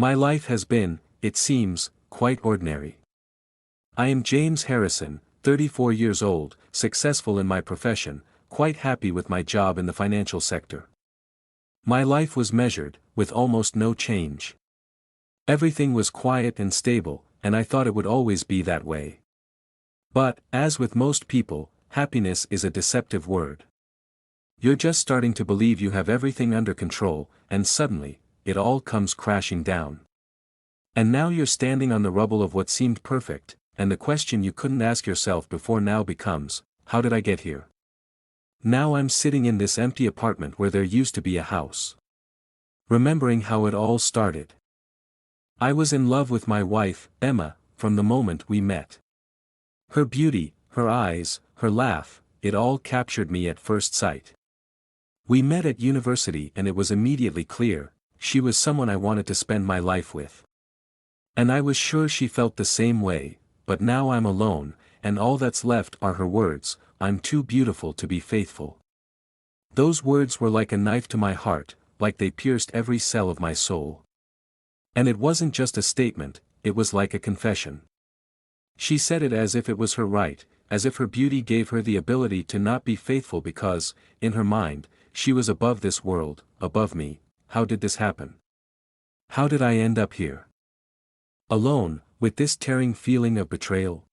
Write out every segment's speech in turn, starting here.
My life has been, it seems, quite ordinary. I am James Harrison, 34 years old, successful in my profession, quite happy with my job in the financial sector. My life was measured, with almost no change. Everything was quiet and stable, and I thought it would always be that way. But, as with most people, happiness is a deceptive word. You're just starting to believe you have everything under control, and suddenly, it all comes crashing down. And now you're standing on the rubble of what seemed perfect, and the question you couldn't ask yourself before now becomes, how did I get here? Now I'm sitting in this empty apartment where there used to be a house. Remembering how it all started. I was in love with my wife, Emma, from the moment we met. Her beauty, her eyes, her laugh, it all captured me at first sight. We met at university and it was immediately clear, she was someone I wanted to spend my life with. And I was sure she felt the same way, but now I'm alone, and all that's left are her words, I'm too beautiful to be faithful. Those words were like a knife to my heart, like they pierced every cell of my soul. And it wasn't just a statement, it was like a confession. She said it as if it was her right, as if her beauty gave her the ability to not be faithful because, in her mind, she was above this world, above me. How did this happen? How did I end up here? Alone, with this tearing feeling of betrayal?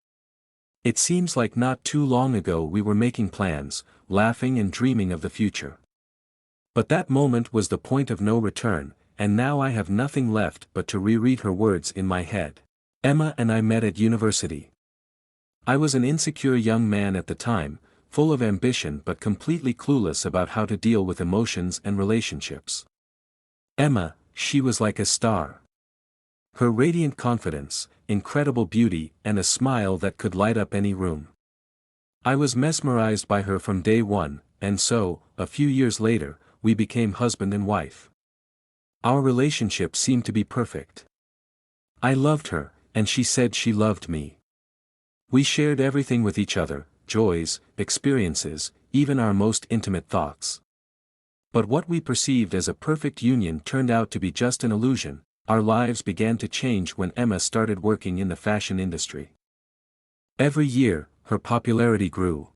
It seems like not too long ago we were making plans, laughing and dreaming of the future. But that moment was the point of no return, and now I have nothing left but to reread her words in my head. Emma and I met at university. I was an insecure young man at the time, full of ambition but completely clueless about how to deal with emotions and relationships. Emma, she was like a star. Her radiant confidence, incredible beauty, and a smile that could light up any room. I was mesmerized by her from day one, and so, a few years later, we became husband and wife. Our relationship seemed to be perfect. I loved her, and she said she loved me. We shared everything with each other, joys, experiences, even our most intimate thoughts. But what we perceived as a perfect union turned out to be just an illusion. Our lives began to change when Emma started working in the fashion industry. Every year, her popularity grew.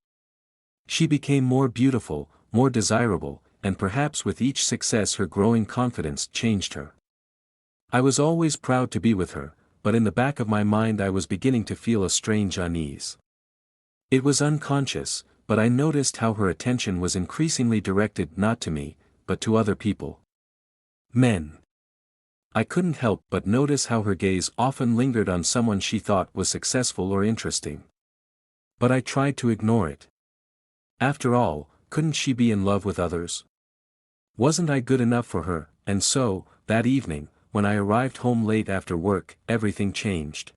She became more beautiful, more desirable, and perhaps with each success her growing confidence changed her. I was always proud to be with her, but in the back of my mind I was beginning to feel a strange unease. It was unconscious, but I noticed how her attention was increasingly directed not to me, but to other people. Men. I couldn't help but notice how her gaze often lingered on someone she thought was successful or interesting. But I tried to ignore it. After all, couldn't she be in love with others? Wasn't I good enough for her? And so, that evening, when I arrived home late after work, everything changed.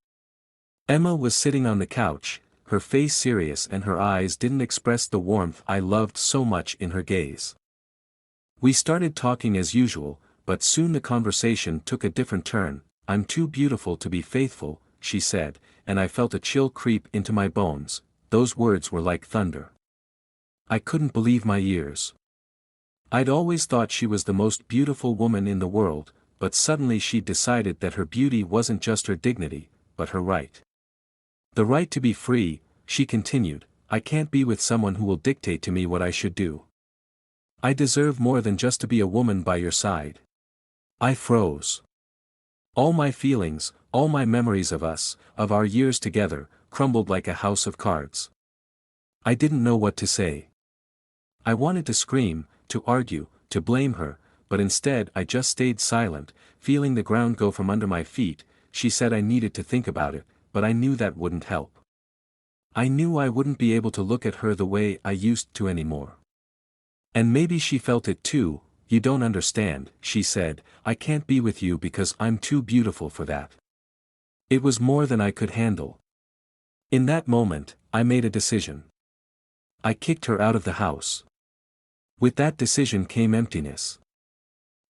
Emma was sitting on the couch, her face serious and her eyes didn't express the warmth I loved so much in her gaze. We started talking as usual, but soon the conversation took a different turn. I'm too beautiful to be faithful, she said, and I felt a chill creep into my bones. Those words were like thunder. I couldn't believe my ears. I'd always thought she was the most beautiful woman in the world, but suddenly she'd decided that her beauty wasn't just her dignity, but her right. The right to be free, she continued. I can't be with someone who will dictate to me what I should do. I deserve more than just to be a woman by your side. I froze. All my feelings, all my memories of us, of our years together, crumbled like a house of cards. I didn't know what to say. I wanted to scream, to argue, to blame her, but instead I just stayed silent, feeling the ground go from under my feet. She said I needed to think about it, but I knew that wouldn't help. I knew I wouldn't be able to look at her the way I used to anymore. And maybe she felt it too. You don't understand, she said, I can't be with you because I'm too beautiful for that. It was more than I could handle. In that moment, I made a decision. I kicked her out of the house. With that decision came emptiness.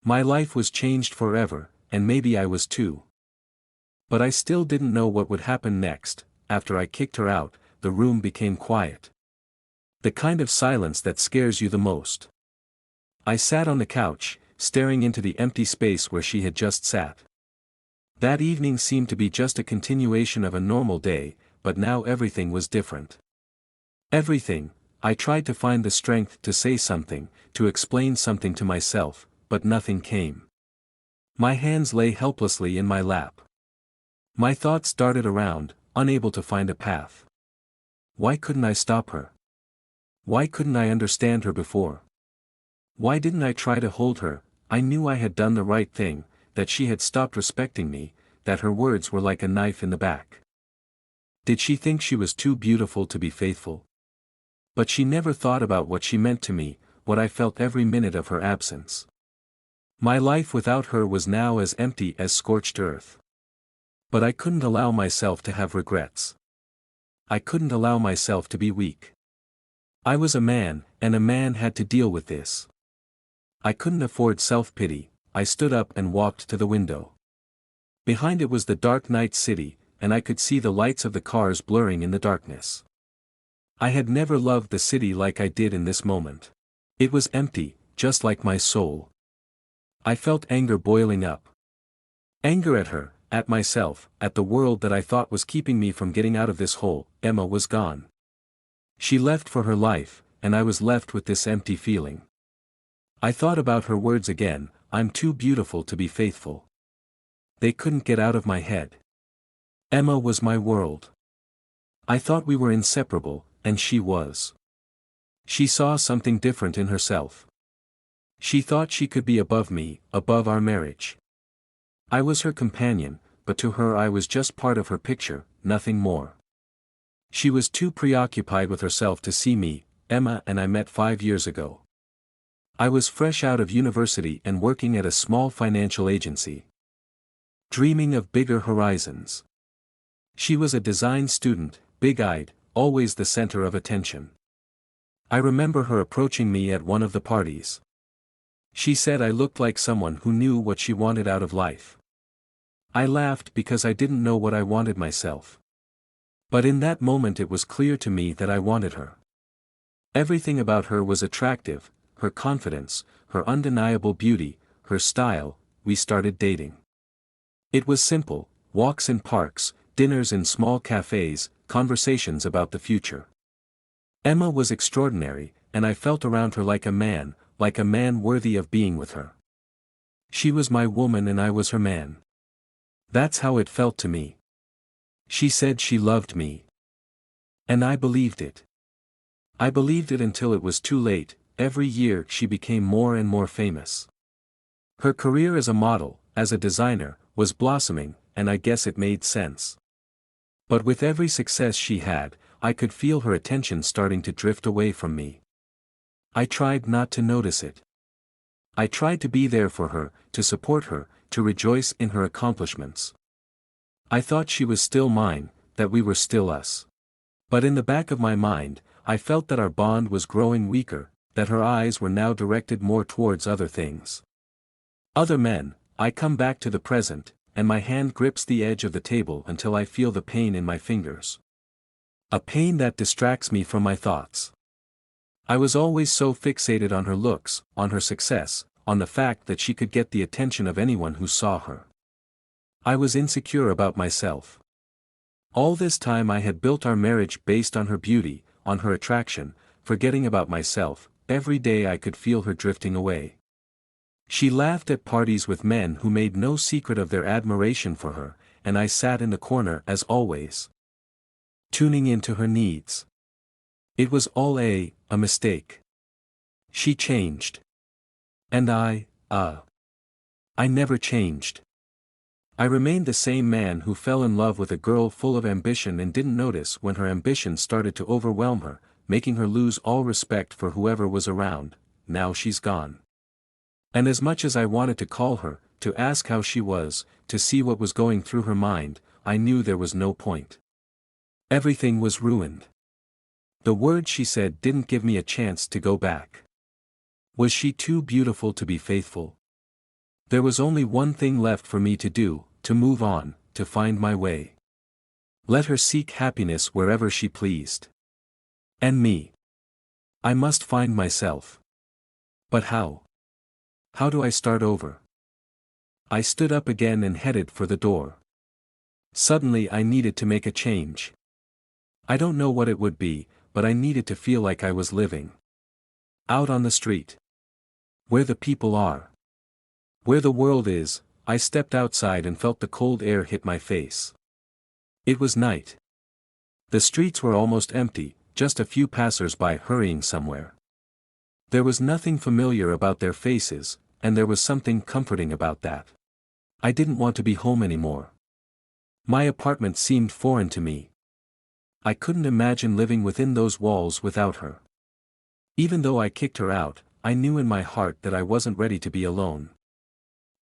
My life was changed forever, and maybe I was too. But I still didn't know what would happen next. After I kicked her out, the room became quiet. The kind of silence that scares you the most. I sat on the couch, staring into the empty space where she had just sat. That evening seemed to be just a continuation of a normal day, but now everything was different. Everything. I tried to find the strength to say something, to explain something to myself, but nothing came. My hands lay helplessly in my lap. My thoughts darted around, unable to find a path. Why couldn't I stop her? Why couldn't I understand her before? Why didn't I try to hold her? I knew I had done the right thing, that she had stopped respecting me, that her words were like a knife in the back. Did she think she was too beautiful to be faithful? But she never thought about what she meant to me, what I felt every minute of her absence. My life without her was now as empty as scorched earth. But I couldn't allow myself to have regrets. I couldn't allow myself to be weak. I was a man, and a man had to deal with this. I couldn't afford self-pity. I stood up and walked to the window. Behind it was the dark night city, and I could see the lights of the cars blurring in the darkness. I had never loved the city like I did in this moment. It was empty, just like my soul. I felt anger boiling up. Anger at her, at myself, at the world that I thought was keeping me from getting out of this hole. Emma was gone. She left for her life, and I was left with this empty feeling. I thought about her words again, "I'm too beautiful to be faithful." They couldn't get out of my head. Emma was my world. I thought we were inseparable, and she was. She saw something different in herself. She thought she could be above me, above our marriage. I was her companion, but to her I was just part of her picture, nothing more. She was too preoccupied with herself to see me. Emma and I met 5 years ago. I was fresh out of university and working at a small financial agency. Dreaming of bigger horizons. She was a design student, big-eyed, always the center of attention. I remember her approaching me at one of the parties. She said I looked like someone who knew what she wanted out of life. I laughed because I didn't know what I wanted myself. But in that moment it was clear to me that I wanted her. Everything about her was attractive, her confidence, her undeniable beauty, her style. We started dating. It was simple: walks in parks, dinners in small cafes, conversations about the future. Emma was extraordinary, and I felt around her like a man worthy of being with her. She was my woman and I was her man. That's how it felt to me. She said she loved me. And I believed it. I believed it until it was too late. Every year she became more and more famous. Her career as a model, as a designer, was blossoming, and I guess it made sense. But with every success she had, I could feel her attention starting to drift away from me. I tried not to notice it. I tried to be there for her, to support her, to rejoice in her accomplishments. I thought she was still mine, that we were still us. But in the back of my mind, I felt that our bond was growing weaker, that her eyes were now directed more towards other things. Other men. I come back to the present, and my hand grips the edge of the table until I feel the pain in my fingers. A pain that distracts me from my thoughts. I was always so fixated on her looks, on her success, on the fact that she could get the attention of anyone who saw her. I was insecure about myself. All this time I had built our marriage based on her beauty, on her attraction, forgetting about myself. Every day I could feel her drifting away. She laughed at parties with men who made no secret of their admiration for her, and I sat in the corner as always, tuning into her needs. It was all a mistake. She changed. And I never changed. I remained the same man who fell in love with a girl full of ambition and didn't notice when her ambition started to overwhelm her, making her lose all respect for whoever was around. Now she's gone. And as much as I wanted to call her, to ask how she was, to see what was going through her mind, I knew there was no point. Everything was ruined. The words she said didn't give me a chance to go back. Was she too beautiful to be faithful? There was only one thing left for me to do, to move on, to find my way. Let her seek happiness wherever she pleased. And me. I must find myself. But how? How do I start over? I stood up again and headed for the door. Suddenly I needed to make a change. I don't know what it would be, but I needed to feel like I was living. Out on the street. Where the people are. Where the world is. I stepped outside and felt the cold air hit my face. It was night. The streets were almost empty, just a few passers-by hurrying somewhere. There was nothing familiar about their faces, and there was something comforting about that. I didn't want to be home anymore. My apartment seemed foreign to me. I couldn't imagine living within those walls without her. Even though I kicked her out, I knew in my heart that I wasn't ready to be alone.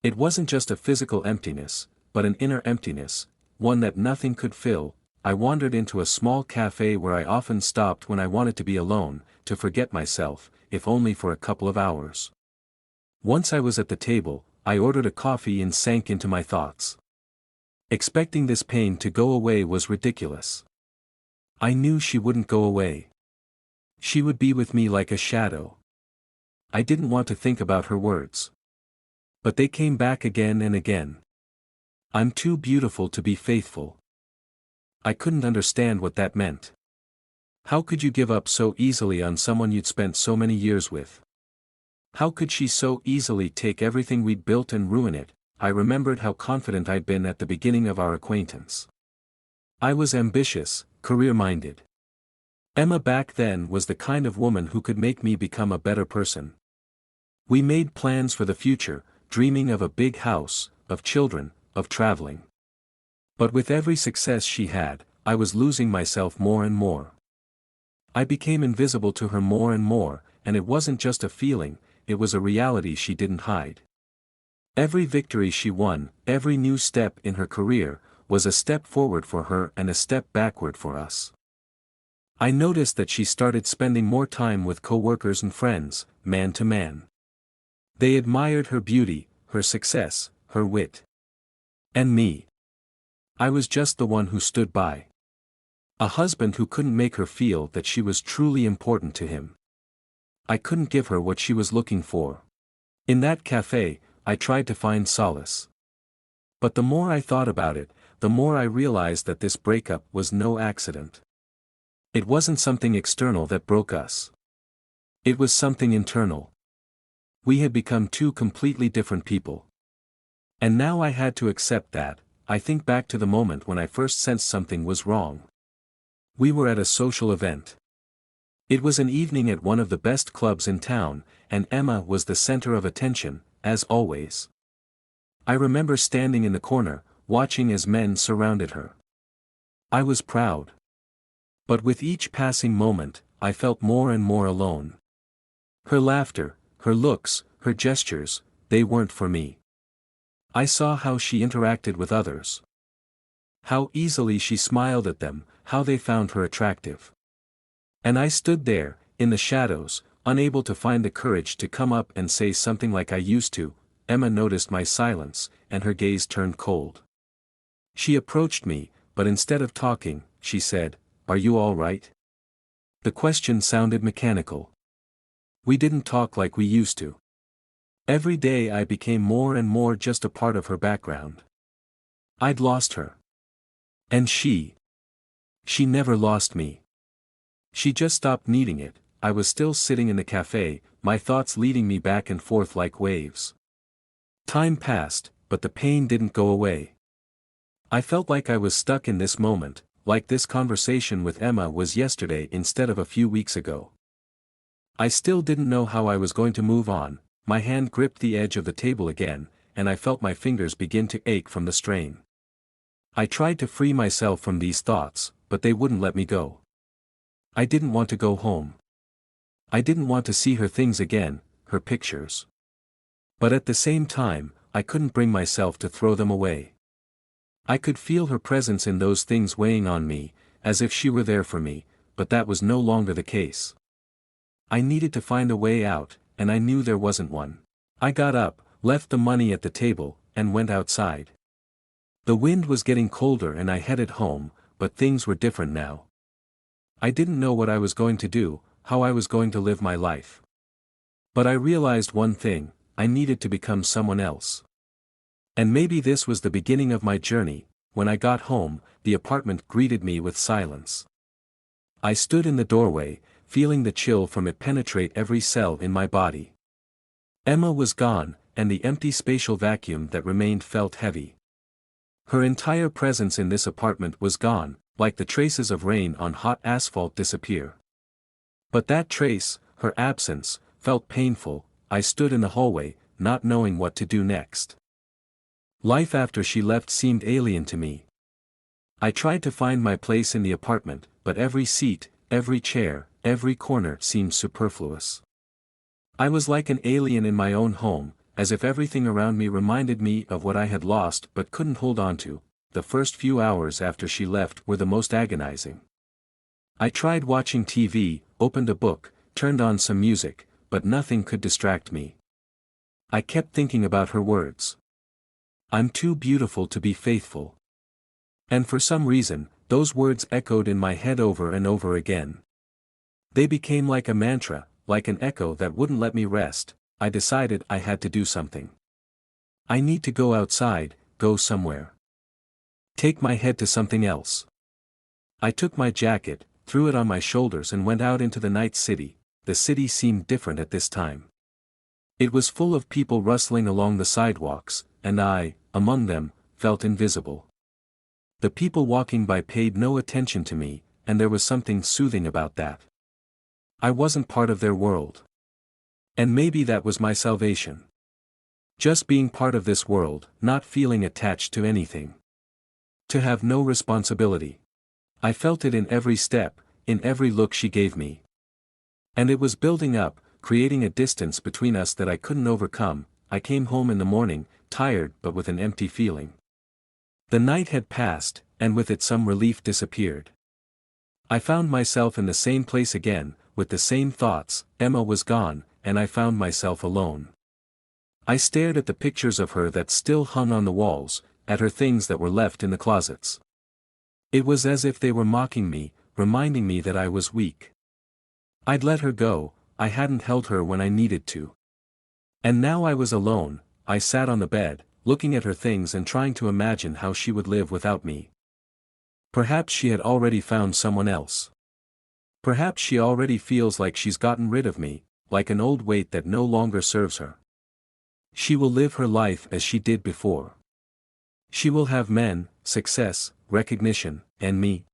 It wasn't just a physical emptiness, but an inner emptiness, one that nothing could fill. I wandered into a small cafe where I often stopped when I wanted to be alone, to forget myself, if only for a couple of hours. Once I was at the table, I ordered a coffee and sank into my thoughts. Expecting this pain to go away was ridiculous. I knew she wouldn't go away. She would be with me like a shadow. I didn't want to think about her words. But they came back again and again. I'm too beautiful to be faithful. I couldn't understand what that meant. How could you give up so easily on someone you'd spent so many years with? How could she so easily take everything we'd built and ruin it? I remembered how confident I'd been at the beginning of our acquaintance. I was ambitious, career-minded. Emma back then was the kind of woman who could make me become a better person. We made plans for the future, dreaming of a big house, of children, of traveling. But with every success she had, I was losing myself more and more. I became invisible to her more and more, and it wasn't just a feeling, it was a reality she didn't hide. Every victory she won, every new step in her career, was a step forward for her and a step backward for us. I noticed that she started spending more time with co-workers and friends, man to man. They admired her beauty, her success, her wit. And me. I was just the one who stood by. A husband who couldn't make her feel that she was truly important to him. I couldn't give her what she was looking for. In that cafe, I tried to find solace. But the more I thought about it, the more I realized that this breakup was no accident. It wasn't something external that broke us. It was something internal. We had become two completely different people. And now I had to accept that. I think back to the moment when I first sensed something was wrong. We were at a social event. It was an evening at one of the best clubs in town, and Emma was the center of attention, as always. I remember standing in the corner, watching as men surrounded her. I was proud. But with each passing moment, I felt more and more alone. Her laughter, her looks, her gestures, they weren't for me. I saw how she interacted with others. How easily she smiled at them, how they found her attractive. And I stood there, in the shadows, unable to find the courage to come up and say something like I used to. Emma noticed my silence, and her gaze turned cold. She approached me, but instead of talking, she said, "Are you all right?" The question sounded mechanical. We didn't talk like we used to. Every day I became more and more just a part of her background. I'd lost her. And she never lost me. She just stopped needing it. I was still sitting in the cafe, my thoughts leading me back and forth like waves. Time passed, but the pain didn't go away. I felt like I was stuck in this moment, like this conversation with Emma was yesterday instead of a few weeks ago. I still didn't know how I was going to move on. My hand gripped the edge of the table again, and I felt my fingers begin to ache from the strain. I tried to free myself from these thoughts, but they wouldn't let me go. I didn't want to go home. I didn't want to see her things again, her pictures. But at the same time, I couldn't bring myself to throw them away. I could feel her presence in those things weighing on me, as if she were there for me, but that was no longer the case. I needed to find a way out, and I knew there wasn't one. I got up, left the money at the table, and went outside. The wind was getting colder and I headed home, but things were different now. I didn't know what I was going to do, how I was going to live my life. But I realized one thing, I needed to become someone else. And maybe this was the beginning of my journey. When I got home, the apartment greeted me with silence. I stood in the doorway, feeling the chill from it penetrate every cell in my body. Emma was gone, and the empty spatial vacuum that remained felt heavy. Her entire presence in this apartment was gone, like the traces of rain on hot asphalt disappear. But that trace, her absence, felt painful. I stood in the hallway, not knowing what to do next. Life after she left seemed alien to me. I tried to find my place in the apartment, but every seat, every chair, every corner seemed superfluous. I was like an alien in my own home, as if everything around me reminded me of what I had lost but couldn't hold on to. The first few hours after she left were the most agonizing. I tried watching TV, opened a book, turned on some music, but nothing could distract me. I kept thinking about her words. "I'm too beautiful to be faithful." And for some reason, those words echoed in my head over and over again. They became like a mantra, like an echo that wouldn't let me rest. I decided I had to do something. I need to go outside, go somewhere. Take my head to something else. I took my jacket, threw it on my shoulders and went out into the night city. The city seemed different at this time. It was full of people rustling along the sidewalks, and I, among them, felt invisible. The people walking by paid no attention to me, and there was something soothing about that. I wasn't part of their world. And maybe that was my salvation. Just being part of this world, not feeling attached to anything. To have no responsibility. I felt it in every step, in every look she gave me. And it was building up, creating a distance between us that I couldn't overcome. I came home in the morning, tired but with an empty feeling. The night had passed, and with it some relief disappeared. I found myself in the same place again, with the same thoughts. Emma was gone, and I found myself alone. I stared at the pictures of her that still hung on the walls, at her things that were left in the closets. It was as if they were mocking me, reminding me that I was weak. I'd let her go, I hadn't held her when I needed to. And now I was alone. I sat on the bed, looking at her things and trying to imagine how she would live without me. Perhaps she had already found someone else. Perhaps she already feels like she's gotten rid of me, like an old weight that no longer serves her. She will live her life as she did before. She will have men, success, recognition, and me.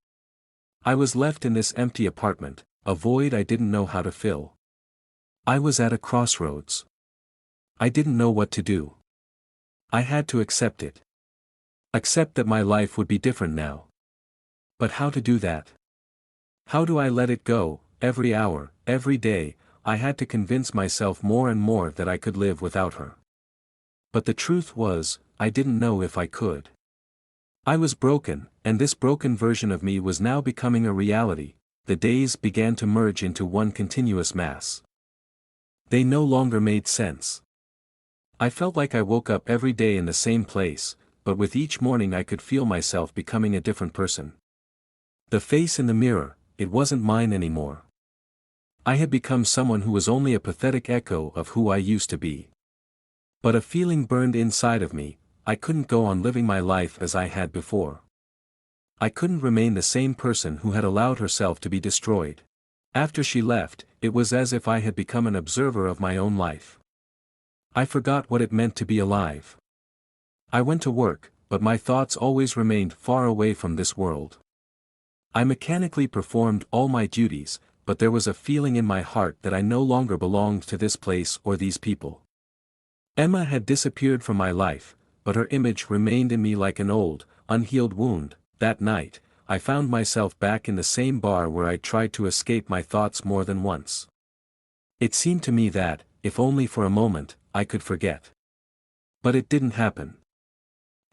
I was left in this empty apartment, a void I didn't know how to fill. I was at a crossroads. I didn't know what to do. I had to accept it. Accept that my life would be different now. But how to do that? How do I let it go? Every hour, every day, I had to convince myself more and more that I could live without her. But the truth was, I didn't know if I could. I was broken, and this broken version of me was now becoming a reality. The days began to merge into one continuous mass. They no longer made sense. I felt like I woke up every day in the same place, but with each morning I could feel myself becoming a different person. The face in the mirror, it wasn't mine anymore. I had become someone who was only a pathetic echo of who I used to be. But a feeling burned inside of me. I couldn't go on living my life as I had before. I couldn't remain the same person who had allowed herself to be destroyed. After she left, it was as if I had become an observer of my own life. I forgot what it meant to be alive. I went to work, but my thoughts always remained far away from this world. I mechanically performed all my duties, but there was a feeling in my heart that I no longer belonged to this place or these people. Emma had disappeared from my life, but her image remained in me like an old, unhealed wound. That night, I found myself back in the same bar where I tried to escape my thoughts more than once. It seemed to me that, if only for a moment, I could forget. But it didn't happen.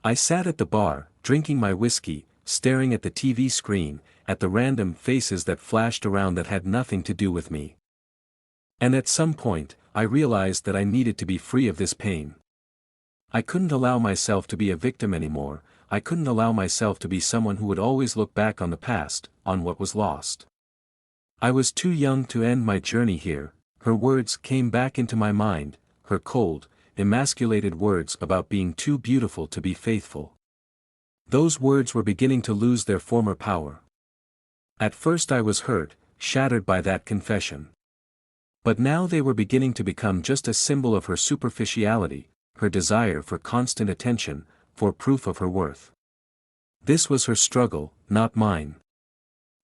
I sat at the bar, drinking my whiskey, staring at the TV screen, at the random faces that flashed around that had nothing to do with me. And at some point, I realized that I needed to be free of this pain. I couldn't allow myself to be a victim anymore. I couldn't allow myself to be someone who would always look back on the past, on what was lost. I was too young to end my journey here. Her words came back into my mind, her cold, emasculated words about being too beautiful to be faithful. Those words were beginning to lose their former power. At first I was hurt, shattered by that confession. But now they were beginning to become just a symbol of her superficiality, her desire for constant attention, for proof of her worth. This was her struggle, not mine.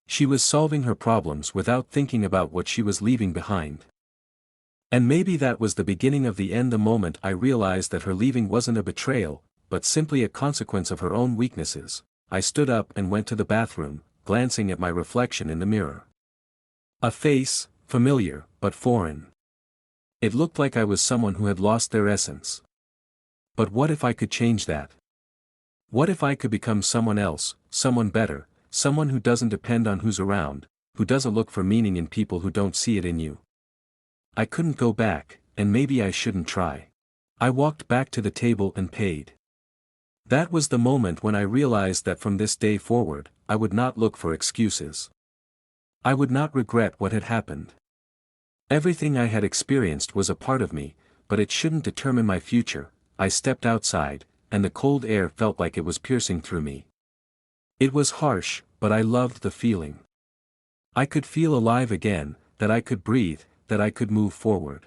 She was solving her problems without thinking about what she was leaving behind. And maybe that was the beginning of the end. The moment I realized that her leaving wasn't a betrayal, but simply a consequence of her own weaknesses, I stood up and went to the bathroom, glancing at my reflection in the mirror. A face, familiar, but foreign. It looked like I was someone who had lost their essence. But what if I could change that? What if I could become someone else, someone better, someone who doesn't depend on who's around, who doesn't look for meaning in people who don't see it in you? I couldn't go back, and maybe I shouldn't try. I walked back to the table and paid. That was the moment when I realized that from this day forward, I would not look for excuses. I would not regret what had happened. Everything I had experienced was a part of me, but it shouldn't determine my future. I stepped outside, and the cold air felt like it was piercing through me. It was harsh, but I loved the feeling. I could feel alive again, that I could breathe, that I could move forward.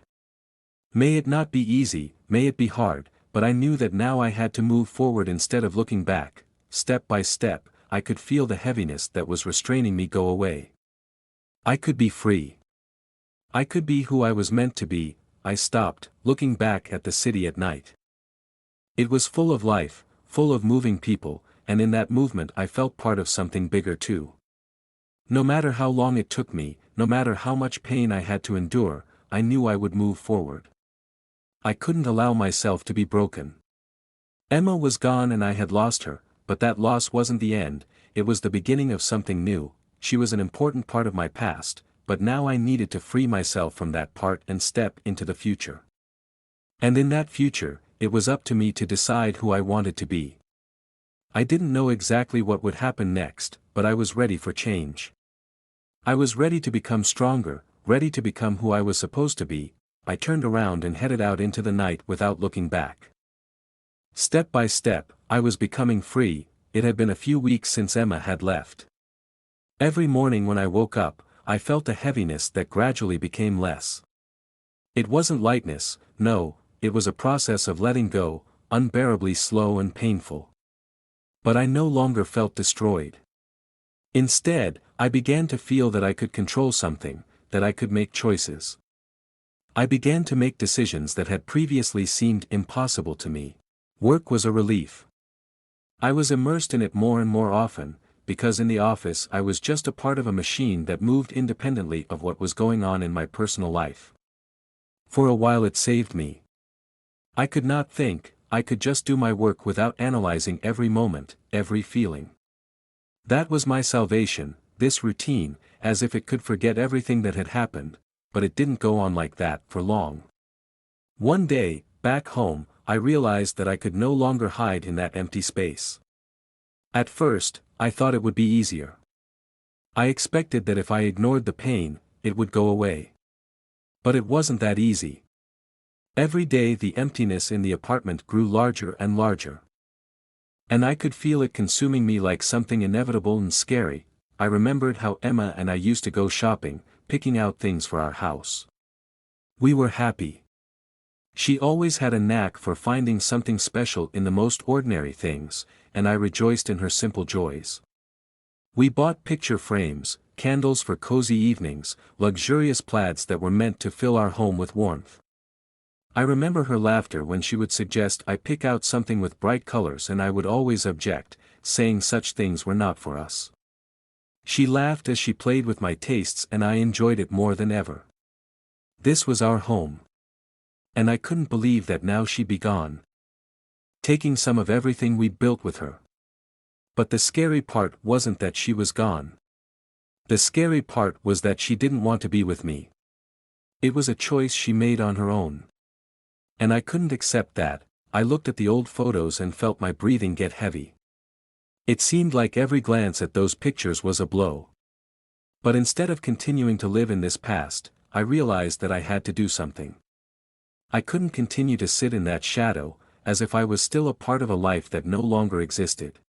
May it not be easy, may it be hard, but I knew that now I had to move forward instead of looking back. Step by step, I could feel the heaviness that was restraining me go away. I could be free. I could be who I was meant to be. I stopped, looking back at the city at night. It was full of life, full of moving people, and in that movement I felt part of something bigger too. No matter how long it took me, no matter how much pain I had to endure, I knew I would move forward. I couldn't allow myself to be broken. Emma was gone and I had lost her, but that loss wasn't the end, it was the beginning of something new. She was an important part of my past, but now I needed to free myself from that part and step into the future. And in that future, it was up to me to decide who I wanted to be. I didn't know exactly what would happen next, but I was ready for change. I was ready to become stronger, ready to become who I was supposed to be. I turned around and headed out into the night without looking back. Step by step, I was becoming free. It had been a few weeks since Emma had left. Every morning when I woke up, I felt a heaviness that gradually became less. It wasn't lightness, no, it was a process of letting go, unbearably slow and painful. But I no longer felt destroyed. Instead, I began to feel that I could control something, that I could make choices. I began to make decisions that had previously seemed impossible to me. Work was a relief. I was immersed in it more and more often, because in the office I was just a part of a machine that moved independently of what was going on in my personal life. For a while it saved me. I could not think, I could just do my work without analyzing every moment, every feeling. That was my salvation, this routine, as if it could forget everything that had happened, but it didn't go on like that for long. One day, back home, I realized that I could no longer hide in that empty space. At first, I thought it would be easier. I expected that if I ignored the pain, it would go away. But it wasn't that easy. Every day the emptiness in the apartment grew larger and larger. And I could feel it consuming me like something inevitable and scary. I remembered how Emma and I used to go shopping, picking out things for our house. We were happy. She always had a knack for finding something special in the most ordinary things, and I rejoiced in her simple joys. We bought picture frames, candles for cozy evenings, luxurious plaids that were meant to fill our home with warmth. I remember her laughter when she would suggest I pick out something with bright colors and I would always object, saying such things were not for us. She laughed as she played with my tastes and I enjoyed it more than ever. This was our home. And I couldn't believe that now she'd be gone. Taking some of everything we'd built with her. But the scary part wasn't that she was gone. The scary part was that she didn't want to be with me. It was a choice she made on her own. And I couldn't accept that. I looked at the old photos and felt my breathing get heavy. It seemed like every glance at those pictures was a blow. But instead of continuing to live in this past, I realized that I had to do something. I couldn't continue to sit in that shadow, as if I was still a part of a life that no longer existed.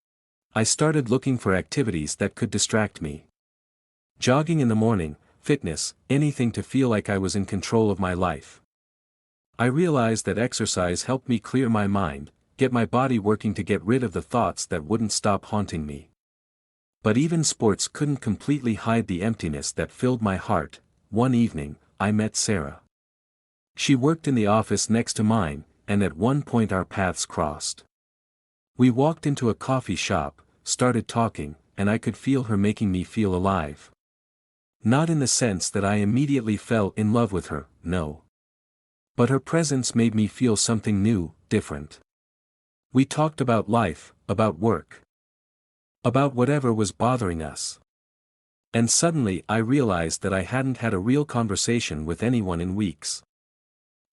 I started looking for activities that could distract me. Jogging in the morning, fitness, anything to feel like I was in control of my life. I realized that exercise helped me clear my mind, get my body working to get rid of the thoughts that wouldn't stop haunting me. But even sports couldn't completely hide the emptiness that filled my heart. One evening, I met Sarah. She worked in the office next to mine, and at one point our paths crossed. We walked into a coffee shop, started talking, and I could feel her making me feel alive. Not in the sense that I immediately fell in love with her, no. But her presence made me feel something new, different. We talked about life, about work. About whatever was bothering us. And suddenly I realized that I hadn't had a real conversation with anyone in weeks.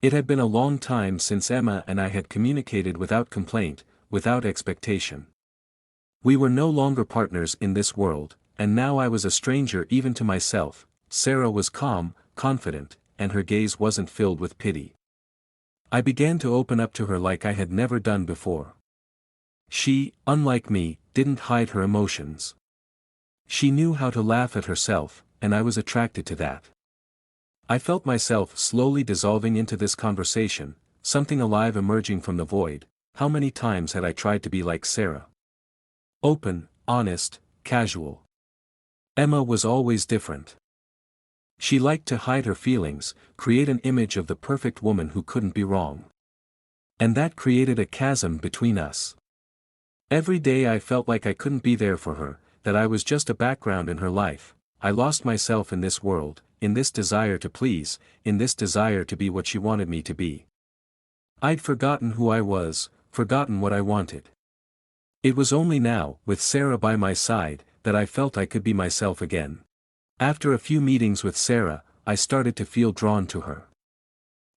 It had been a long time since Emma and I had communicated without complaint, without expectation. We were no longer partners in this world, and now I was a stranger even to myself. Sarah was calm, confident, and her gaze wasn't filled with pity. I began to open up to her like I had never done before. She, unlike me, didn't hide her emotions. She knew how to laugh at herself, and I was attracted to that. I felt myself slowly dissolving into this conversation, something alive emerging from the void. How many times had I tried to be like Sarah? Open, honest, casual. Emma was always different. She liked to hide her feelings, create an image of the perfect woman who couldn't be wrong. And that created a chasm between us. Every day I felt like I couldn't be there for her, that I was just a background in her life. I lost myself in this world, in this desire to please, in this desire to be what she wanted me to be. I'd forgotten who I was, forgotten what I wanted. It was only now, with Sarah by my side, that I felt I could be myself again. After a few meetings with Sarah, I started to feel drawn to her.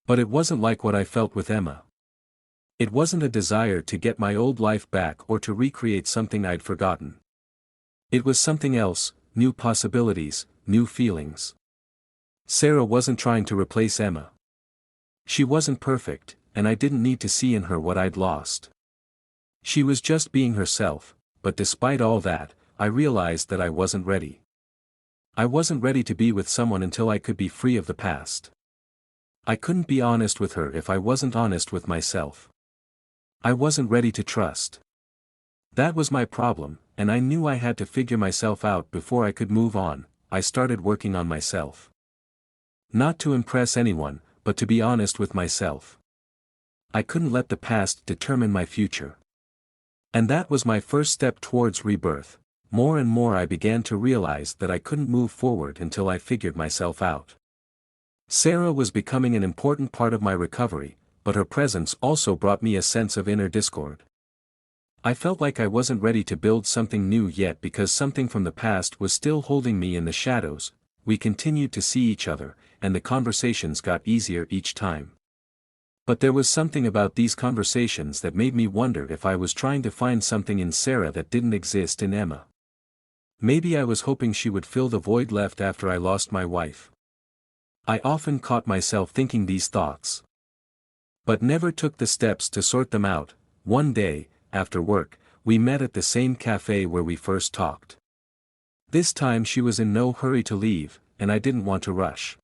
But it wasn't like what I felt with Emma. It wasn't a desire to get my old life back or to recreate something I'd forgotten. It was something else, new possibilities, new feelings. Sarah wasn't trying to replace Emma. She wasn't perfect, and I didn't need to see in her what I'd lost. She was just being herself, but despite all that, I realized that I wasn't ready. I wasn't ready to be with someone until I could be free of the past. I couldn't be honest with her if I wasn't honest with myself. I wasn't ready to trust. That was my problem, and I knew I had to figure myself out before I could move on. I started working on myself. Not to impress anyone, but to be honest with myself. I couldn't let the past determine my future. And that was my first step towards rebirth. More and more I began to realize that I couldn't move forward until I figured myself out. Sarah was becoming an important part of my recovery, but her presence also brought me a sense of inner discord. I felt like I wasn't ready to build something new yet because something from the past was still holding me in the shadows. We continued to see each other, and the conversations got easier each time. But there was something about these conversations that made me wonder if I was trying to find something in Sarah that didn't exist in Emma. Maybe I was hoping she would fill the void left after I lost my wife. I often caught myself thinking these thoughts. But never took the steps to sort them out. One day, after work, we met at the same cafe where we first talked. This time she was in no hurry to leave, and I didn't want to rush.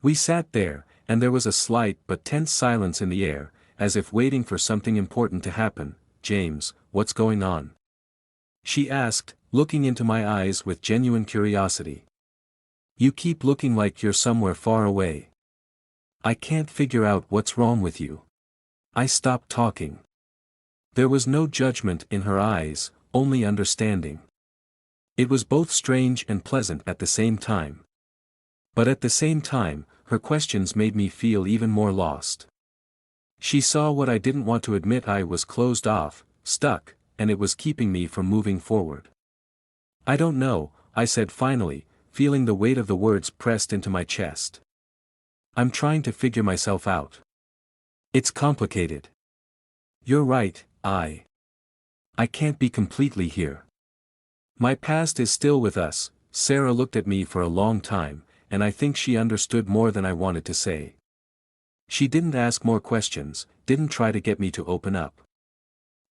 We sat there, and there was a slight but tense silence in the air, as if waiting for something important to happen. "James, what's going on?" she asked, looking into my eyes with genuine curiosity. "You keep looking like you're somewhere far away. I can't figure out what's wrong with you." I stopped talking. There was no judgment in her eyes, only understanding. It was both strange and pleasant at the same time. But at the same time, her questions made me feel even more lost. She saw what I didn't want to admit. I was closed off, stuck, and it was keeping me from moving forward. "I don't know," I said finally, feeling the weight of the words pressed into my chest. "I'm trying to figure myself out. It's complicated." "You're right, I can't be completely here. My past is still with us." Sarah looked at me for a long time, and I think she understood more than I wanted to say. She didn't ask more questions, didn't try to get me to open up.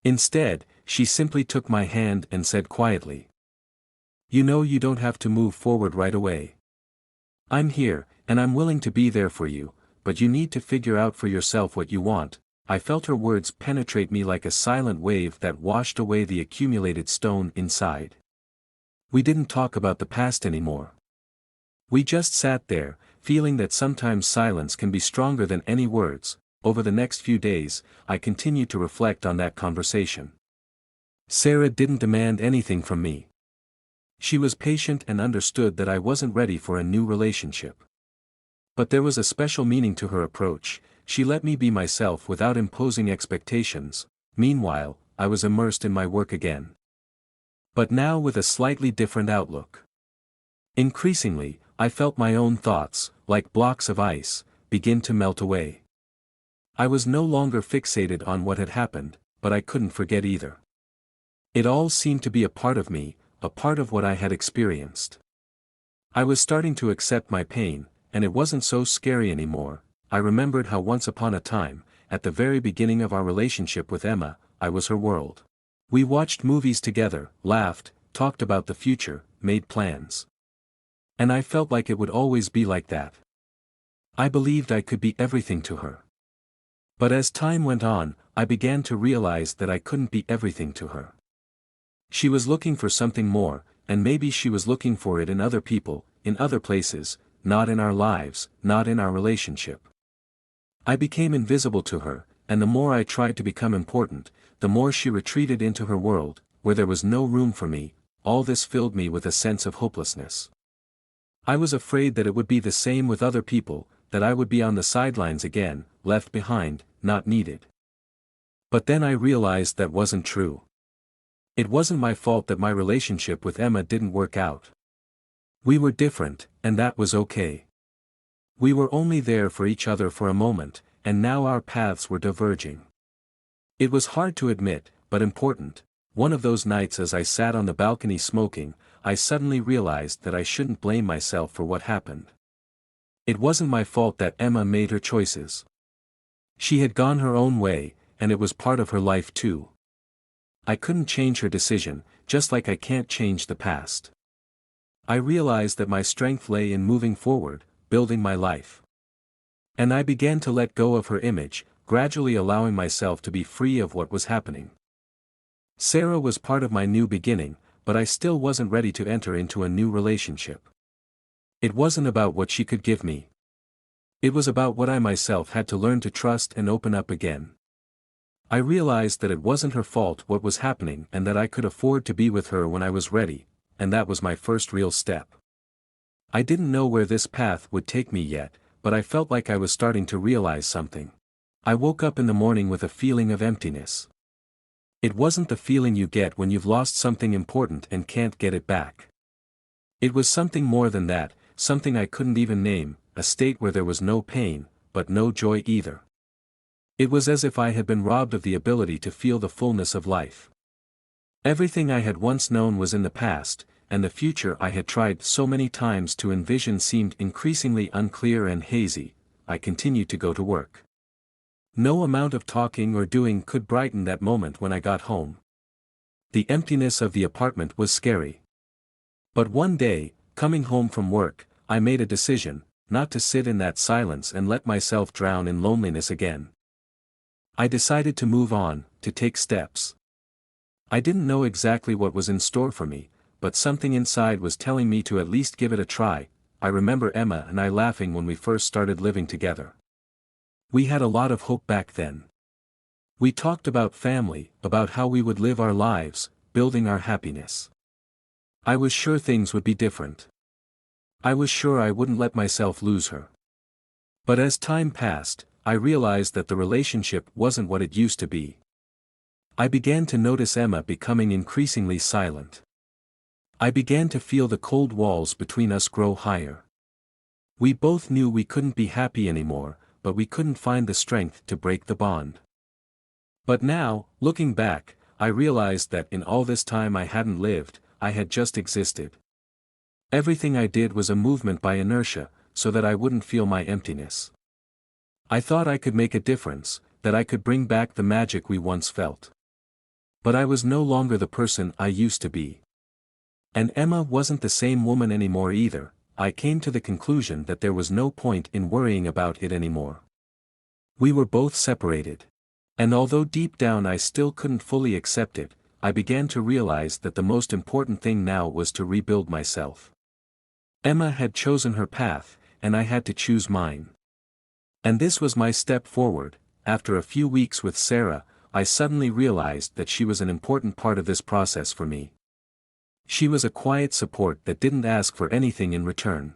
Instead, she simply took my hand and said quietly, "You know you don't have to move forward right away. I'm here, and I'm willing to be there for you, but you need to figure out for yourself what you want." I felt her words penetrate me like a silent wave that washed away the accumulated stone inside. We didn't talk about the past anymore. We just sat there, feeling that sometimes silence can be stronger than any words. Over the next few days, I continued to reflect on that conversation. Sarah didn't demand anything from me. She was patient and understood that I wasn't ready for a new relationship. But there was a special meaning to her approach. She let me be myself without imposing expectations. Meanwhile, I was immersed in my work again. But now with a slightly different outlook. Increasingly, I felt my own thoughts, like blocks of ice, begin to melt away. I was no longer fixated on what had happened, but I couldn't forget either. It all seemed to be a part of me, a part of what I had experienced. I was starting to accept my pain, and it wasn't so scary anymore. I remembered how once upon a time, at the very beginning of our relationship with Emma, I was her world. We watched movies together, laughed, talked about the future, made plans. And I felt like it would always be like that. I believed I could be everything to her. But as time went on, I began to realize that I couldn't be everything to her. She was looking for something more, and maybe she was looking for it in other people, in other places, not in our lives, not in our relationship. I became invisible to her, and the more I tried to become important, the more she retreated into her world, where there was no room for me. All this filled me with a sense of hopelessness. I was afraid that it would be the same with other people, that I would be on the sidelines again, left behind, not needed. But then I realized that wasn't true. It wasn't my fault that my relationship with Emma didn't work out. We were different, and that was okay. We were only there for each other for a moment, and now our paths were diverging. It was hard to admit, but important. One of those nights as I sat on the balcony smoking, I suddenly realized that I shouldn't blame myself for what happened. It wasn't my fault that Emma made her choices. She had gone her own way, and it was part of her life too. I couldn't change her decision, just like I can't change the past. I realized that my strength lay in moving forward, building my life. And I began to let go of her image, gradually allowing myself to be free of what was happening. Sarah was part of my new beginning, but I still wasn't ready to enter into a new relationship. It wasn't about what she could give me. It was about what I myself had to learn to trust and open up again. I realized that it wasn't her fault what was happening and that I could afford to be with her when I was ready, and that was my first real step. I didn't know where this path would take me yet, but I felt like I was starting to realize something. I woke up in the morning with a feeling of emptiness. It wasn't the feeling you get when you've lost something important and can't get it back. It was something more than that, something I couldn't even name, a state where there was no pain, but no joy either. It was as if I had been robbed of the ability to feel the fullness of life. Everything I had once known was in the past, and the future I had tried so many times to envision seemed increasingly unclear and hazy. I continued to go to work. No amount of talking or doing could brighten that moment when I got home. The emptiness of the apartment was scary. But one day, coming home from work, I made a decision, not to sit in that silence and let myself drown in loneliness again. I decided to move on, to take steps. I didn't know exactly what was in store for me, but something inside was telling me to at least give it a try. I remember Emma and I laughing when we first started living together. We had a lot of hope back then. We talked about family, about how we would live our lives, building our happiness. I was sure things would be different. I was sure I wouldn't let myself lose her. But as time passed, I realized that the relationship wasn't what it used to be. I began to notice Emma becoming increasingly silent. I began to feel the cold walls between us grow higher. We both knew we couldn't be happy anymore, but we couldn't find the strength to break the bond. But now, looking back, I realized that in all this time I hadn't lived, I had just existed. Everything I did was a movement by inertia, so that I wouldn't feel my emptiness. I thought I could make a difference, that I could bring back the magic we once felt. But I was no longer the person I used to be. And Emma wasn't the same woman anymore either. I came to the conclusion that there was no point in worrying about it anymore. We were both separated. And although deep down I still couldn't fully accept it, I began to realize that the most important thing now was to rebuild myself. Emma had chosen her path, and I had to choose mine. And this was my step forward. After a few weeks with Sarah, I suddenly realized that she was an important part of this process for me. She was a quiet support that didn't ask for anything in return.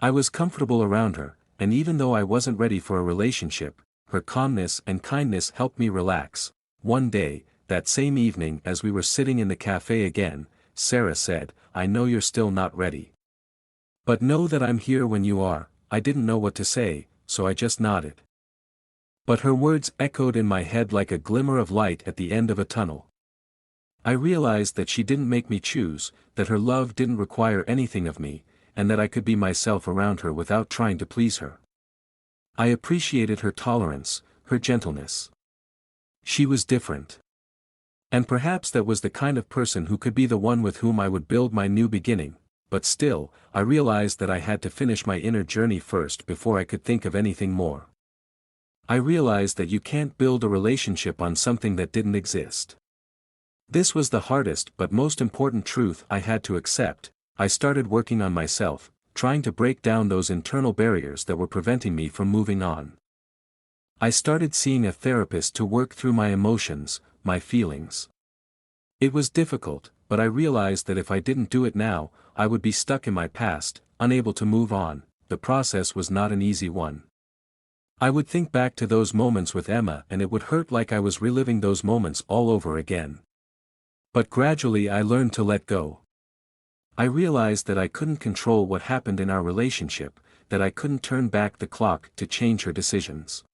I was comfortable around her, and even though I wasn't ready for a relationship, her calmness and kindness helped me relax. One day, that same evening as we were sitting in the cafe again, Sarah said, "I know you're still not ready. But know that I'm here when you are." I didn't know what to say, so I just nodded. But her words echoed in my head like a glimmer of light at the end of a tunnel. I realized that she didn't make me choose, that her love didn't require anything of me, and that I could be myself around her without trying to please her. I appreciated her tolerance, her gentleness. She was different. And perhaps that was the kind of person who could be the one with whom I would build my new beginning, but still, I realized that I had to finish my inner journey first before I could think of anything more. I realized that you can't build a relationship on something that didn't exist. This was the hardest but most important truth I had to accept. I started working on myself, trying to break down those internal barriers that were preventing me from moving on. I started seeing a therapist to work through my emotions, my feelings. It was difficult, but I realized that if I didn't do it now, I would be stuck in my past, unable to move on. The process was not an easy one. I would think back to those moments with Emma and it would hurt like I was reliving those moments all over again. But gradually I learned to let go. I realized that I couldn't control what happened in our relationship, that I couldn't turn back the clock to change her decisions.